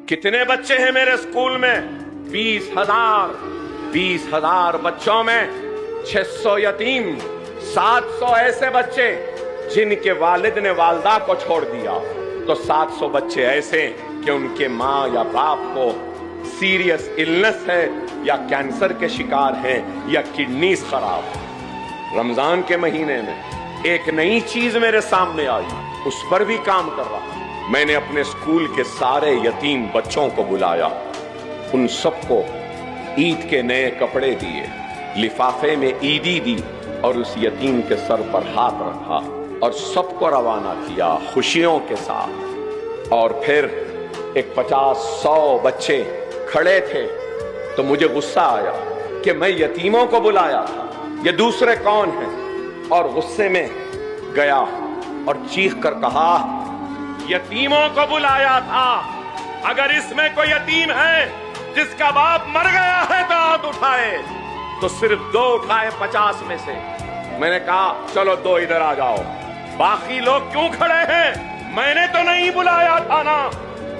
कितने बच्चे हैं मेरे स्कूल में? 20,000 बच्चों में 600 यतीम, 700 ऐसे बच्चे जिनके वालिद ने वालदा को छोड़ दिया, तो 700 बच्चे ऐसे कि उनके माँ या बाप को सीरियस इलनेस है या कैंसर के शिकार हैं या किडनीज खराब है। रमजान के महीने में एक नई चीज मेरे सामने आई, उस पर भी काम कर रहा। मैंने अपने स्कूल के सारे यतीम बच्चों को बुलाया, उन सबको ईद के नए कपड़े दिए, लिफाफे में ईदी दी और उस यतीम के सर पर हाथ रखा और सबको रवाना किया खुशियों के साथ। और फिर एक 50-100 बच्चे खड़े थे, तो मुझे गुस्सा आया कि मैं यतीमों को बुलाया था, ये दूसरे कौन हैं? और गुस्से में गया और चीख कर कहा, यतीमों को बुलाया था, अगर इसमें कोई यतीम है जिसका बाप मर गया है तो हाथ उठाए। तो सिर्फ 2 उठाए 50 में से। मैंने कहा चलो 2 इधर आ जाओ। बाकी लोग क्यों खड़े हैं? मैंने तो नहीं बुलाया था ना।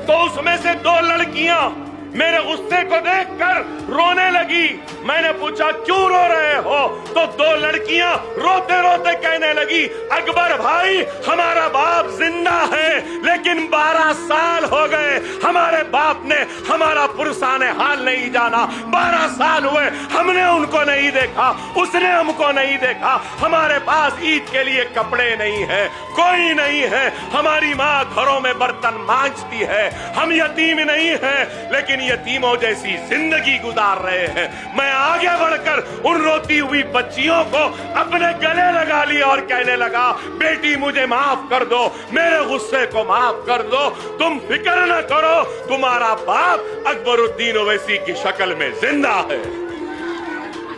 तो उसमें से 2 लड़कियां मेरे गुस्से को देखकर रोने लगी। मैंने पूछा क्यों रो रहे हो? तो 2 लड़कियां रोते रोते कहने लगी, अकबर भाई हमारा बाप जिंदा है लेकिन 12 साल हो गए हमारे बाप ने हमारा पुरसाने हाल नहीं जाना। 12 साल हुए हमने उनको नहीं देखा, उसने हमको नहीं देखा। हमारे पास ईद के लिए कपड़े नहीं है, कोई नहीं है। हमारी माँ घरों में बर्तन मांजती है। हम यतीम नहीं है लेकिन यतीमों जैसी जिंदगी गुजार रहे हैं। मैं आगे बढ़कर उन रोती हुई बच्चियों को अपने गले लगा लिया और कहने लगा, बेटी मुझे माफ कर दो, मेरे गुस्से को माफ कर दो, तुम फिक्र न करो, तुम्हारा बाप अकबरुद्दीन ओवैसी की शक्ल में जिंदा है।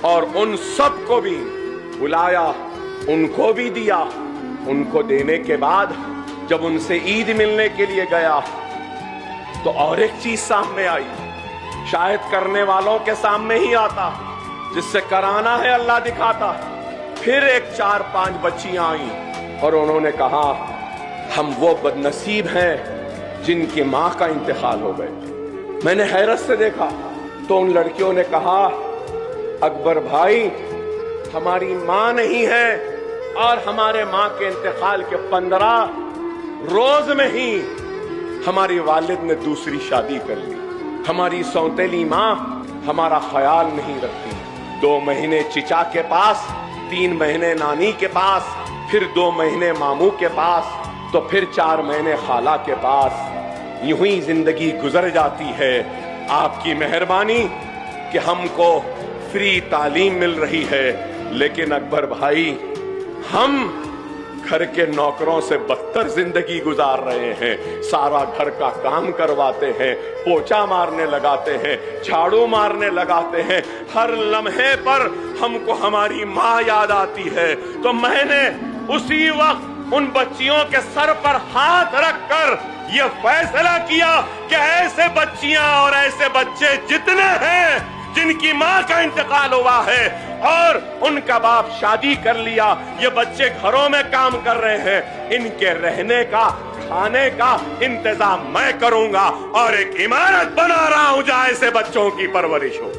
और उन सब को भी बुलाया, उनको भी दिया। उनको देने के बाद जब उनसे ईद मिलने के लिए गया तो और एक चीज सामने आई, शायद करने वालों के सामने ही आता, जिससे कराना है अल्लाह दिखाता। फिर एक 4-5 बच्चियां आई और उन्होंने कहा, हम वो बदनसीब हैं जिनकी माँ का इंतकाल हो गए। मैंने हैरत से देखा तो उन लड़कियों ने कहा, अकबर भाई हमारी माँ नहीं है और हमारे माँ के इंतकाल के 15 रोज में ही हमारी वालिद ने दूसरी शादी कर ली। हमारी सौतेली माँ हमारा ख्याल नहीं रखती। 2 महीने चिचा के पास, 3 महीने नानी के पास, फिर 2 महीने मामू के पास, तो फिर 4 महीने खाला के पास। यूं ही जिंदगी गुजर जाती है। आपकी मेहरबानी कि हमको फ्री तालीम मिल रही है, लेकिन अकबर भाई हम घर के नौकरों से बदतर जिंदगी गुजार रहे हैं। सारा घर का काम करवाते हैं, पोछा मारने लगाते हैं, झाड़ू मारने लगाते हैं। हर लम्हे पर हमको हमारी माँ याद आती है। तो मैंने उसी वक्त उन बच्चियों के सर पर हाथ रखकर यह फैसला किया कि ऐसे बच्चियां और ऐसे बच्चे जितने हैं जिनकी माँ का इंतकाल हुआ है और उनका बाप शादी कर लिया, ये बच्चे घरों में काम कर रहे हैं, इनके रहने का खाने का इंतजाम मैं करूंगा और एक इमारत बना रहा हूं जहां ऐसे बच्चों की परवरिश हो।